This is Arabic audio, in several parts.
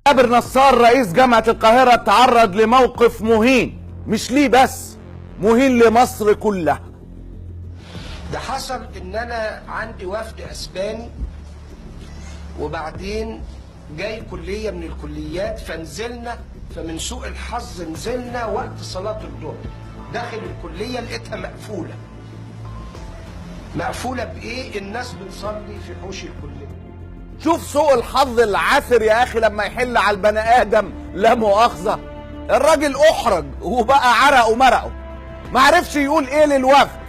جابر نصار رئيس جامعة القاهرة تعرض لموقف مهين، مش ليه بس، مهين لمصر كلها. ده حصل ان انا عندي وفد اسباني، وبعدين جاي كلية من الكليات، فنزلنا، فمن سوء الحظ نزلنا وقت صلاة الظهر. داخل الكلية لقيتها مقفولة بإيه؟ الناس بتصلي في حوش الكلية. شوف سوء الحظ العاثر يا أخي لما يحل على البني آدم، لا مؤاخذة. الراجل أحرج وبقى عرق ومرقه، معرفش يقول إيه للوفد.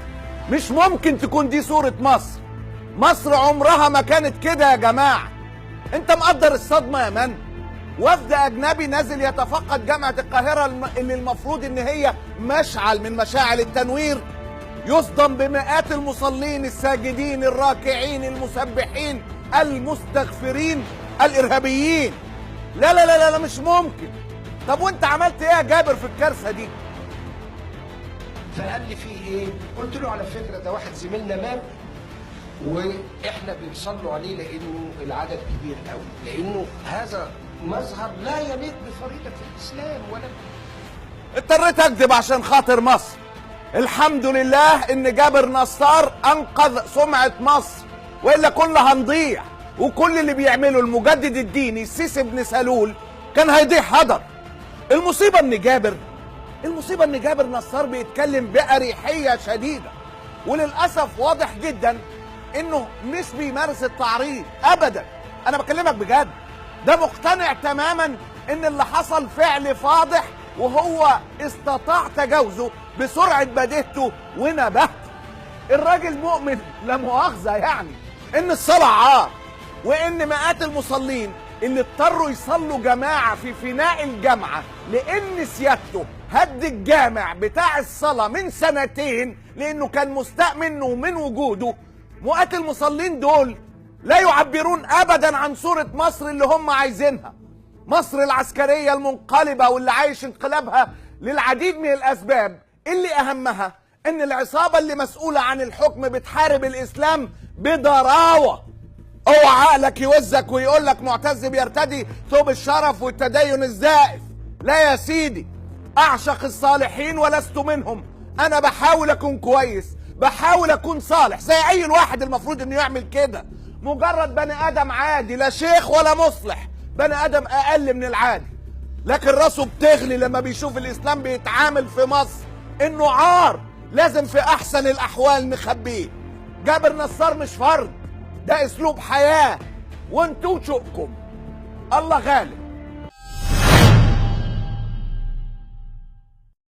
مش ممكن تكون دي صورة مصر. مصر عمرها ما كانت كده يا جماعة. انت مقدر الصدمة يا من؟ وفد اجنبي نازل يتفقد جامعة القاهرة اللي المفروض ان هي مشعل من مشاعل التنوير، يصدم بمئات المصلين الساجدين الراكعين المسبحين المستغفرين الارهابيين. لا لا لا لا، مش ممكن. طب وانت عملت ايه يا جابر في الكارثة دي؟ فقال لي فيه ايه؟ قلت له على فكرة ده واحد زميلنا مات واحنا بنصلوا عليه لانه العدد كبير قوي، لانه هذا مظهر لا يليق بفريضة الاسلام. ولا اضطريت اكذب عشان خاطر مصر. الحمد لله ان جابر نصار انقذ سمعة مصر، والا كنا هنضيع، وكل اللي بيعمله المجدد الديني السيسي ابن سلول كان هيضيع هدر. المصيبة ان جابر نصار بيتكلم بأريحية شديدة، وللأسف واضح جدا انه مش بيمارس التعريض ابدا. انا بكلمك بجد، ده مقتنع تماما ان اللي حصل فعل فاضح، وهو استطاع تجاوزه بسرعة بديهته ونبهته. الراجل مؤمن لا مؤاخذة يعني ان الصلاة عار، وان مئات المصلين اللي اضطروا يصلوا جماعة في فناء الجامعة لان سيادته هد الجامع بتاع الصلاة من سنتين لانه كان مستاء منه ومن وجوده. مئات المصلين دول لا يعبرون ابدا عن صورة مصر اللي هم عايزينها، مصر العسكرية المنقلبة واللي عايش انقلابها للعديد من الاسباب، اللي اهمها ان العصابة اللي مسؤولة عن الحكم بتحارب الاسلام بضراوة. اوعى عقلك يوزك ويقول لك معتز بيرتدي ثوب الشرف والتدين الزائف. لا يا سيدي، اعشق الصالحين ولست منهم. انا بحاول اكون كويس، بحاول اكون صالح زي اي واحد المفروض انه يعمل كده. مجرد بني ادم عادي، لا شيخ ولا مصلح، بني ادم اقل من العادي، لكن راسه بتغلي لما بيشوف الاسلام بيتعامل في مصر انه عار لازم في احسن الاحوال نخبيه. جابر نصار مش فرد، ده اسلوب حياة، وانتوا شؤكم. الله غالب.